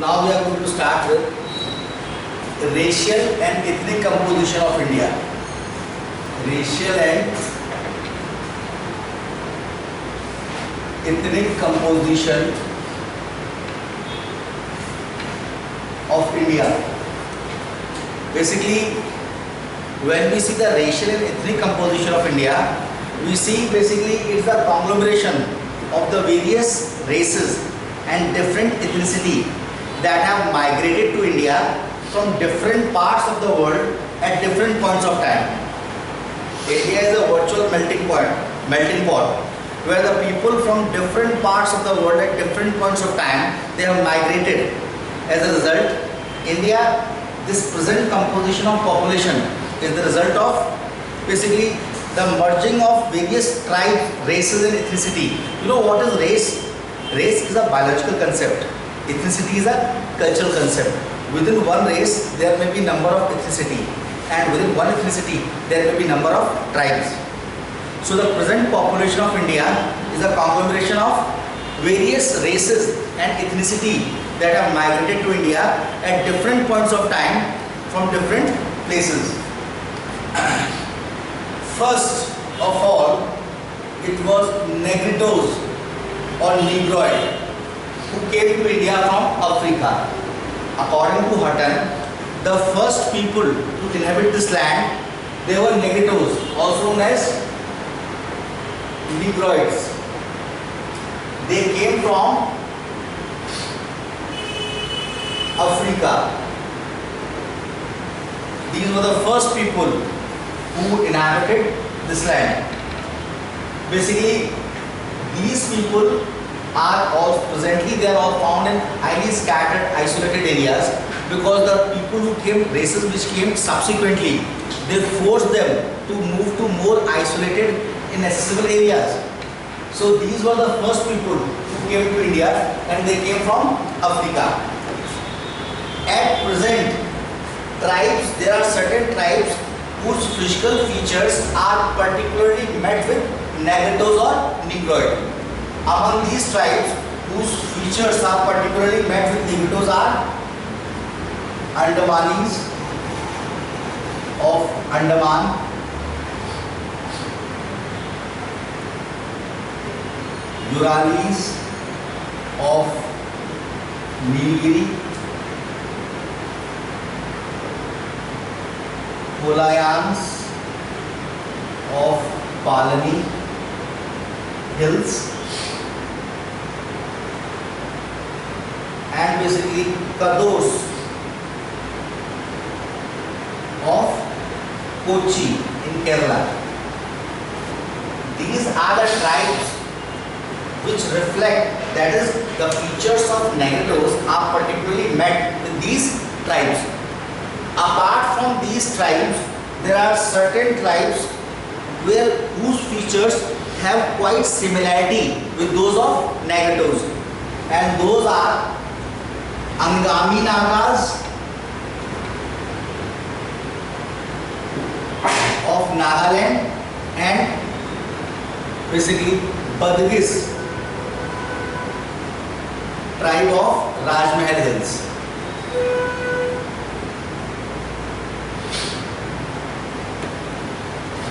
now we are going to start with racial and ethnic composition of India. Racial and ethnic composition of India. Basically, when we see the racial and ethnic composition of India, we see basically it's the conglomeration of the various races and different ethnicity that have migrated to India from different parts of the world at different points of time. India is a virtual melting pot, where the people from different parts of the world at different points of time, they have migrated. As a result, India, this present composition of population is the result of basically the merging of various tribes, races and ethnicity. You know what is race? Race is a biological concept. Ethnicity is a cultural concept. Within one race, there may be number of ethnicity, and within one ethnicity, there may be number of tribes. So the present population of India is a conglomeration of various races and ethnicity that have migrated to India at different points of time from different places. First of all, it was Negritos or Negroid who came to India from Africa. According to Hutton, the first people to inhabit this land, they were Negritos, also known as Negroids. They came from Africa. These were the first people who inhabited this land. Basically, these people are all presently they are all found in highly scattered, isolated areas, because the people who came, races which came subsequently, they forced them to move to more isolated, inaccessible areas. So these were the first people who came to India, and they came from Africa. At present, tribes, there are certain tribes whose physical features are particularly met with Negritos or Negroid. Among these tribes whose features are particularly met with Negritos are Andamanis of Andaman, Uralis of Nilgiri, Kolayans of Palani Hills, and basically Kados of Kochi in Kerala. These are the tribes which reflect, that is, the features of Negritos are particularly met with these tribes. Apart from these tribes, there are certain tribes whose features have quite similarity with those of Negritos, and those are Angami Nagas of Nagaland and basically Badgis tribe of Rajmahal Hills.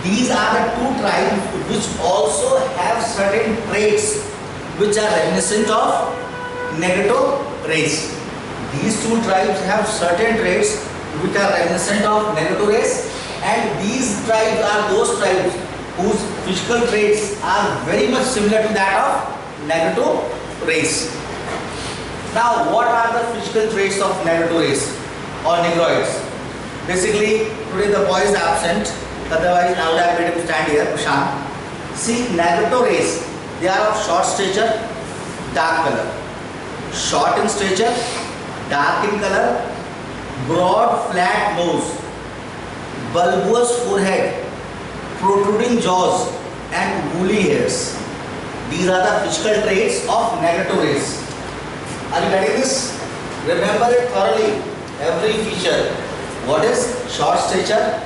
These are the two tribes which also have certain traits which are reminiscent of Negrito race. These two tribes have certain traits which are reminiscent of Negrito race, and these tribes are those tribes whose physical traits are very much similar to that of Negrito race. Now, what are the physical traits of Negrito race or Negroids? Basically, today the boy is absent, otherwise I would have made him stand here, Prashant. See, Negrito race, they are of short stature, dark color. Short in stature, dark in color, broad flat nose, bulbous forehead, protruding jaws and woolly hairs. These are the physical traits of Negrito race. Are you getting this? Remember it thoroughly. Every feature. What is short stature,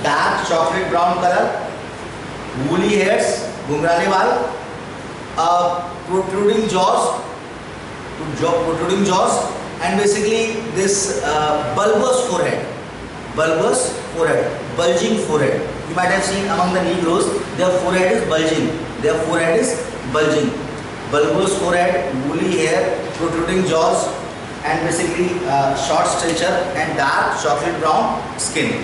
dark chocolate brown color, woolly hairs, gungrane baal, protruding jaws, and basically this bulbous forehead, bulging forehead. You might have seen among the Negroes, their forehead is bulging. Bulbous forehead, woolly hair, protruding jaws, and basically short stature and dark chocolate brown skin.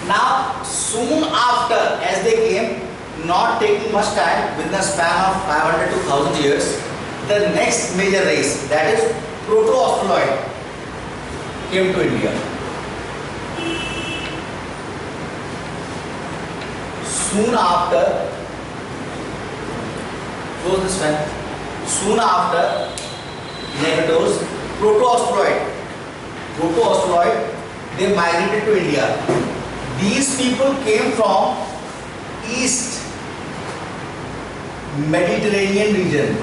Now, soon after, as they came, not taking much time, within a span of 500 to 1000 years, the next major race, that is Proto-Australoid, came to India. Soon after, close this one. Soon after Negroes, Proto-Australoid, they migrated to India. These people came from East Mediterranean region.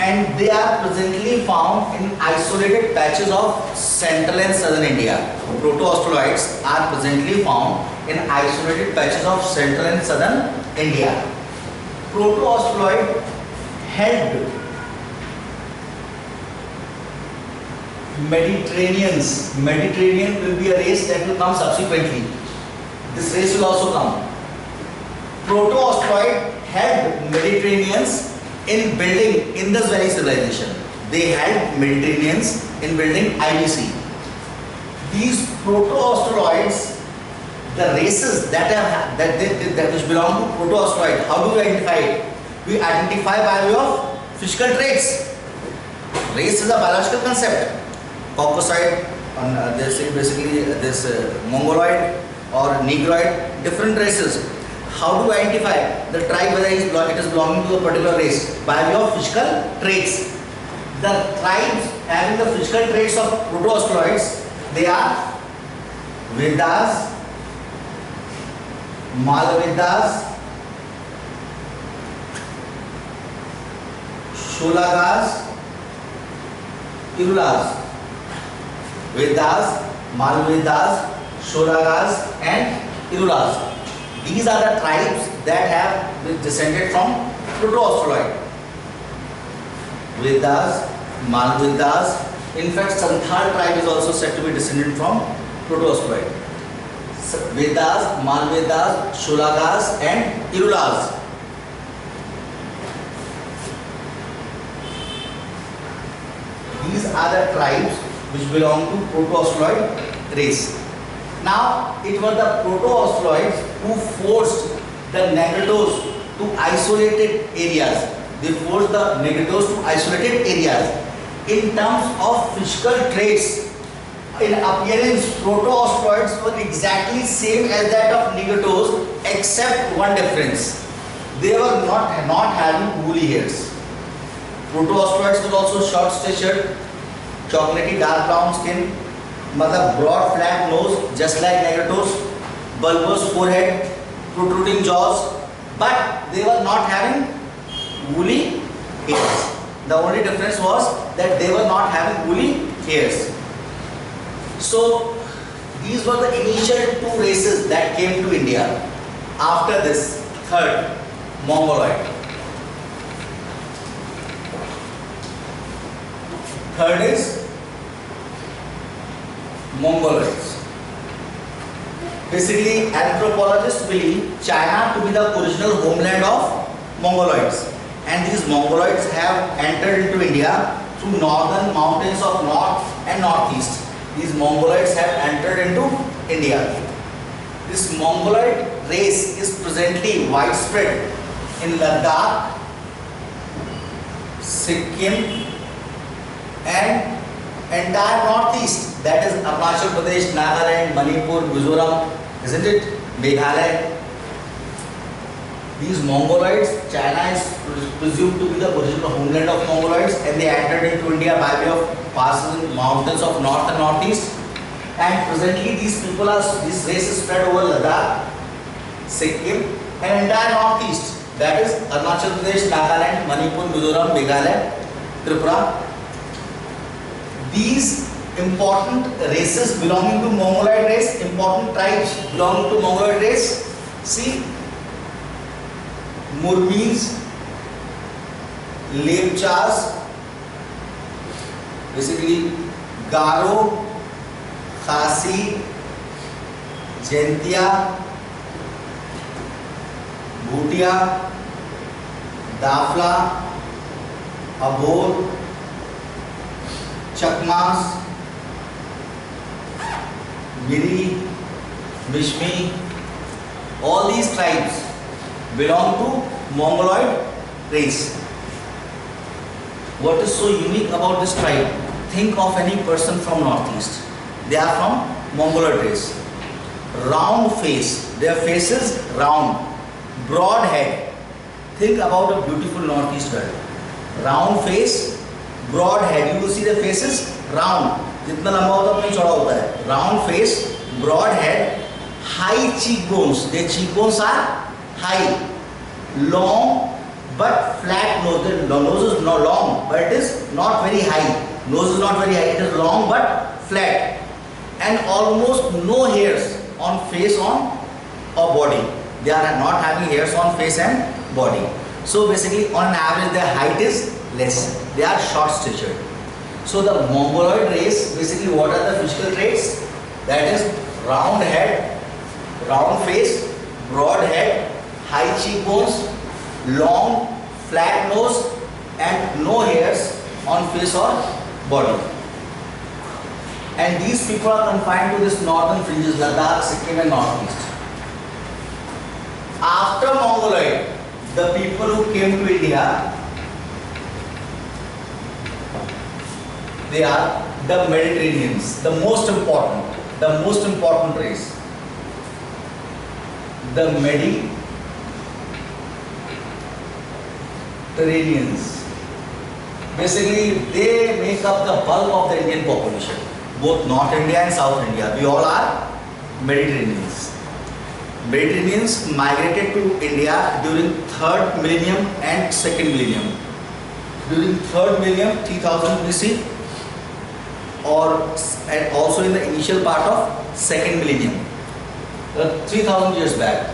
And they are presently found in isolated patches of central and southern India. Proto-Australoids are presently found in isolated patches of central and southern India. Proto-Australoid helped Mediterraneans. Mediterranean will be a race that will come subsequently. This race will also come. Proto-Australoid helped Mediterraneans in building Indus Valley civilization. They helped Mediterraneans in building IBC. These Proto-Australoids, the races that which belong to Proto-Australoid, how do we identify it? We identify by way of physical traits. Race is a biological concept. Caucasoid, basically this Mongoloid or Negroid, different races. How do we identify the tribe whether it is belonging to a particular race? By way of physical traits. The tribes having the physical traits of Proto-Australoids, they are Vedas, Malvedas, Sholagas, Irulas. Vedas, Malvedas, Sholagas and Irulas. These are the tribes that have been descended from Proto-Australoid. Vedas, Malvedas. In fact, Santhal tribe is also said to be descended from Proto-Australoid. Vedas, Malvedas, Sholagas and Irulas. These are the tribes which belong to Proto-Australoid race. Now, it was the Proto-Australoids who forced the Negroes to isolated areas. They forced the Negroes to isolated areas. In terms of physical traits, in appearance, Proto-Australoids were exactly same as that of Negroes, except one difference. They were not having woolly hairs. Proto-Australoids were also short statured, chocolatey dark brown skin, broad flat nose just like Negroes, bulbous forehead, protruding jaws, but they were not having woolly hairs. The only difference was that they were not having woolly hairs. So these were the initial two races that came to India. After this, third, Mongoloid. Third is Mongoloids. Basically, anthropologists believe China to be the original homeland of Mongoloids, and these Mongoloids have entered into India through northern mountains of north and northeast. These Mongoloids have entered into India. This Mongoloid race is presently widespread in Ladakh, Sikkim, and entire northeast, that is Arunachal Pradesh, Nagaland, Manipur, Mizoram, isn't it? Meghalaya. These Mongoloids, China is presumed to be the original homeland of Mongoloids, and they entered into India by way of passing mountains of north and northeast. And presently these race is spread over Ladakh, Sikkim and entire northeast, that is Arunachal Pradesh, Nagaland, Manipur, Mizoram, Meghalaya, Tripura. These important races belonging to Mongoloid race, important tribes belonging to Mongoloid race. See, Murmis, Lepchas, basically Garo, Khasi, Jaintia, Bhutia, Dafla, Abor, Chakmas, Miri, Mishmi, all these tribes belong to Mongoloid race. What is so unique about this tribe? Think of any person from Northeast. They are from Mongoloid race. Round face, their face is round. Broad head. Think about a beautiful Northeast girl. Round face, broad head. You will see the face is round. जितना लंबा होता है उतना चौड़ा होता है. Round face, broad head, high cheekbones. Their cheekbones are high. Long but flat nose. The nose is not long, but it is not very high. Nose is not very high. It is long but flat, and almost no hairs on face or body. They are not having hairs on face and body. So basically, on average, their height is less. They are short statured. So the Mongoloid race, basically, what are the physical traits? That is round head, round face, broad head, high cheekbones, long flat nose, and no hairs on face or body. And these people are confined to this northern fringes, Ladakh, Sikkim and Northeast. After Mongoloid, the people who came to India, they are the Mediterraneans, the most important race. The Mediterraneans. Basically, they make up the bulk of the Indian population, both North India and South India. We all are Mediterraneans. Mediterraneans migrated to India during 3rd millennium and 2nd millennium. During 3rd millennium, 3000 BC, and also in the initial part of 2nd millennium, 3000 years back.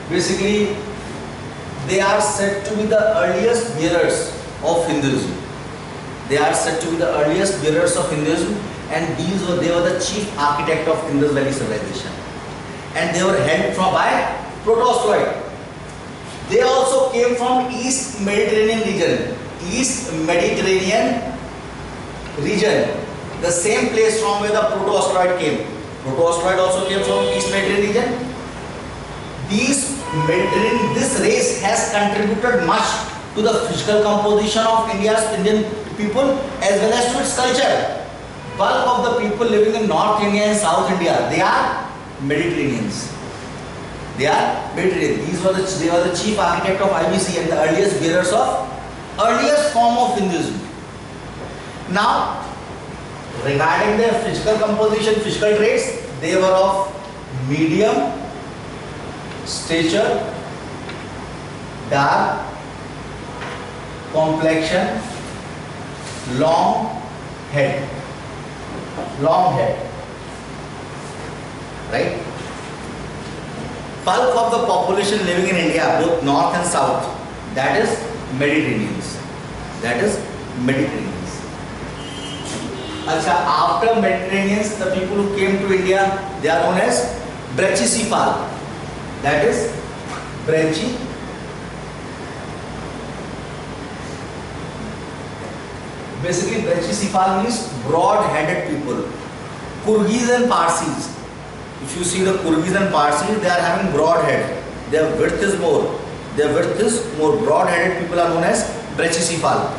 Basically, they are said to be the earliest bearers of Hinduism. They are said to be the earliest bearers of Hinduism, and they were the chief architect of Indus Valley civilization. And they were helped by Protozoite. They also came from East Mediterranean region. East Mediterranean region, the same place from where the Protozoite came. Protozoite also came from East Mediterranean region. This race has contributed much to the physical composition of Indian people as well as to its culture. Bulk of the people living in North India and South India, they are Mediterraneans. They are Mediterranean. They were the chief architect of IBC and the earliest form of Hinduism. Now, regarding their physical composition, physical traits, they were of medium stature, dark complexion, long head, right? Bulk of the population living in India, both north and south, that is Mediterraneans. Achha, after Mediterraneans, the people who came to India, they are known as Brachycephal. That is Brachy. Basically, Brachycephal means broad-headed people. Kyrgyz and Parsis. If you see the Kyrgyz and Parsis, they are having broad head. Their width is more. Broad-headed people are known as Brachycephal.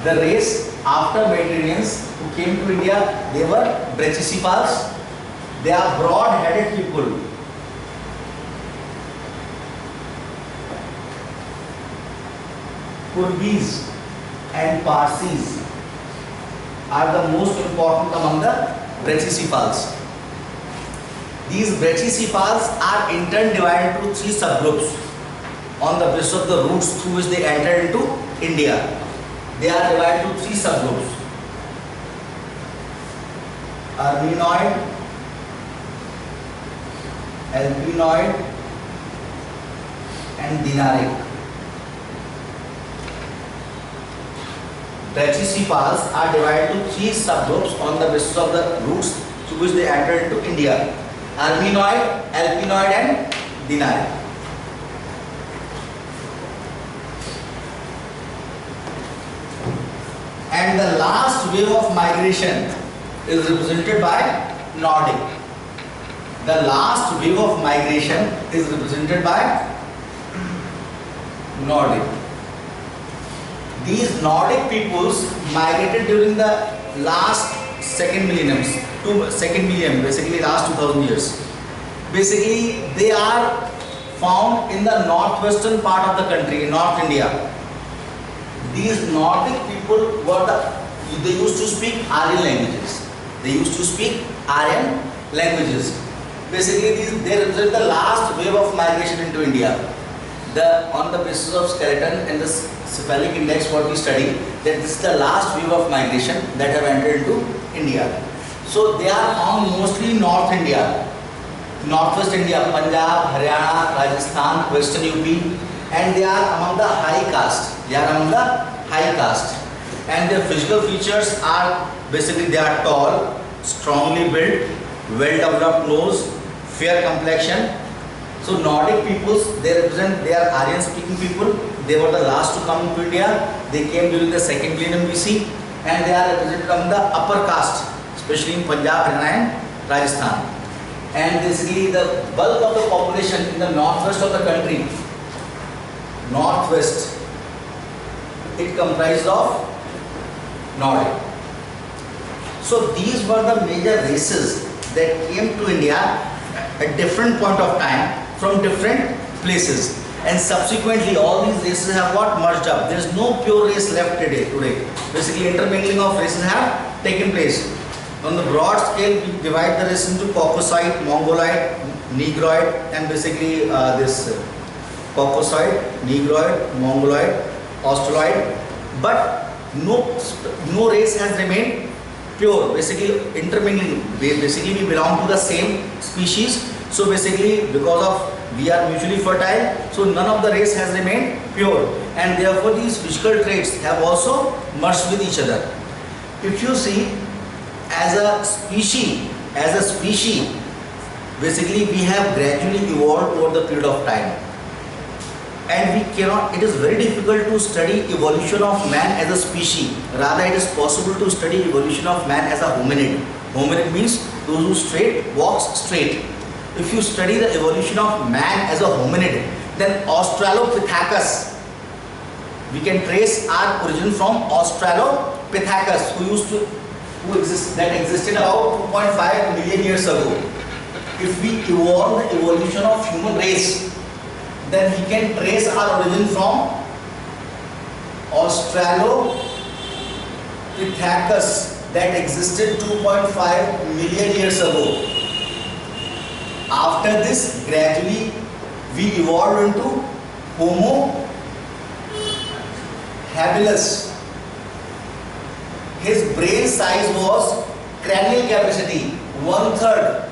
The race after Mediterraneans who came to India, they were Brachycephals. They are broad-headed people. Kyrgyz and Parsis are the most important among the Brachycephals. These Brachycephals are in turn divided into 3 subgroups on the basis of the routes through which they entered into India. They are divided into 3 subgroups. Armenoid, Alpinoid and Dinaric. Brachycephalus are divided to three subgroups on the basis of the routes through which they entered into India: Armenoid, Alpinoid and Dinaric. And the last wave of migration is represented by Nordic. The last wave of migration is represented by Nordic. These Nordic peoples migrated during the last second millennium, basically last 2000 years. Basically, they are found in the northwestern part of the country, in North India. These Nordic people they used to speak Aryan languages. They used to speak Aryan languages. Basically, they represent the last wave of migration into India. On the basis of skeleton and the cephalic index, what we study, that this is the last wave of migration that have entered into India. So they are found mostly in North India, Northwest India, Punjab, Haryana, Rajasthan, Western UP, and they are among the high caste. And their physical features are basically they are tall, strongly built, well-developed nose, fair complexion. So Nordic peoples, they are Aryan-speaking people. They were the last to come to India. They came during the second millennium BC, and they are represented among the upper caste, especially in Punjab, Haryana, and Rajasthan. And basically, the bulk of the population in the northwest of the country, northwest, it comprised of Nordic. So these were the major races that came to India at different point of time from different places, and subsequently all these races have got merged up. There is no pure race left today. Basically, intermingling of races have taken place. On the broad scale, we divide the race into Caucasoid, Mongoloid, Negroid, and basically this Caucasoid, Negroid, Mongoloid, Australoid. But no race has remained pure. Basically, intermingling. Basically, we belong to the same species. So basically, because of we are mutually fertile, so none of the race has remained pure, and therefore these physical traits have also merged with each other. If you see, as a species, basically we have gradually evolved over the period of time, and we cannot. It is very difficult to study evolution of man as a species. Rather, it is possible to study evolution of man as a hominid. Hominid means those who walks straight. If you study the evolution of man as a hominid, then Australopithecus, we can trace our origin from Australopithecus, that existed about 2.5 million years ago. If we evolve the evolution of human race, then we can trace our origin from Australopithecus that existed 2.5 million years ago. After this, gradually we evolved into Homo habilis. His brain size was cranial capacity 1/3.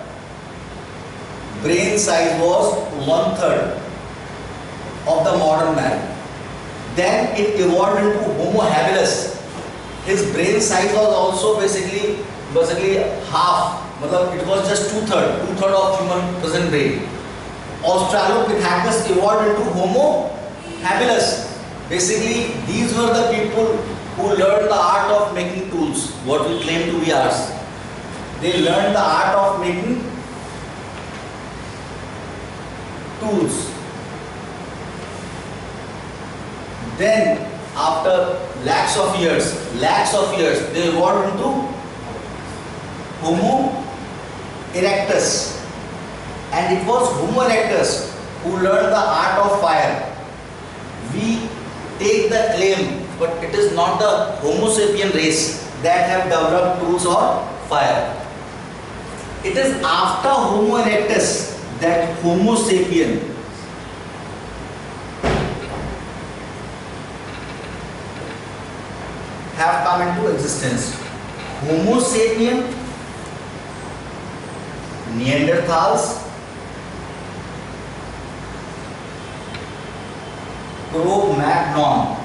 Brain size was 1/3 of the modern man. Then it evolved into Homo habilis. His brain size was also basically half. It was just 2/3 of human present brain. Australopithecus evolved into Homo habilis. Basically, these were the people who learned the art of making tools, what we claim to be ours. They learned the art of making tools. Then, after lakhs of years, they evolved into Homo erectus, and it was Homo erectus who learned the art of fire. We take the claim, but it is not the Homo sapien race that have developed tools or fire. It is after Homo erectus that Homo sapien have come into existence. Homo sapien Neanderthals, Cro-Magnon.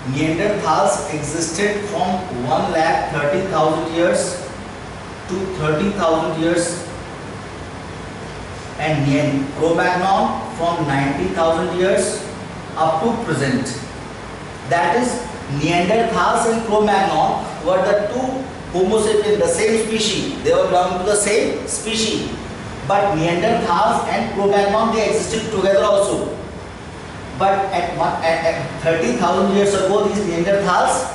Neanderthals existed from 1,30,000 years to 30,000 years, and Cro-Magnon from 90,000 years up to present. That is, Neanderthals and Cro-Magnon were the two Homo sapiens, the same species. They were belonging to the same species. But Neanderthals and Cro-Magnon, they existed together also. But at 30,000 years ago, these Neanderthals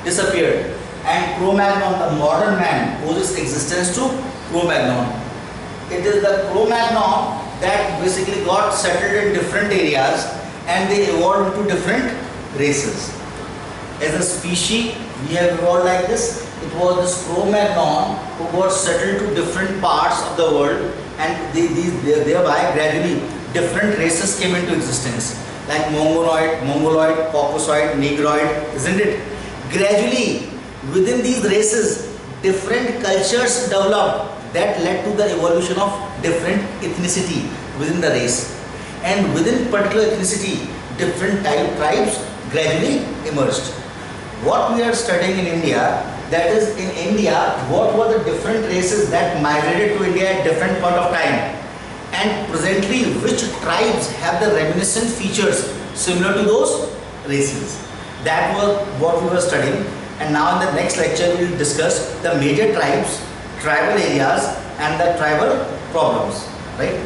disappeared, and Cro-Magnon, the modern man, owes its existence to Cro-Magnon. It is the Cro-Magnon that basically got settled in different areas, and they evolved into different races. As a species, we have evolved like this. It was this Cro-Magnon who got settled to different parts of the world, and thereby gradually different races came into existence, like Mongoloid, Caucasoid, Negroid, isn't it? Gradually, within these races, different cultures developed that led to the evolution of different ethnicity within the race. And within particular ethnicity, different tribes gradually emerged. What we are studying in India, that is, in India, what were the different races that migrated to India at different point of time, and presently which tribes have the reminiscent features similar to those races. That was what we were studying, and now in the next lecture we will discuss the major tribes, tribal areas and the tribal problems, right?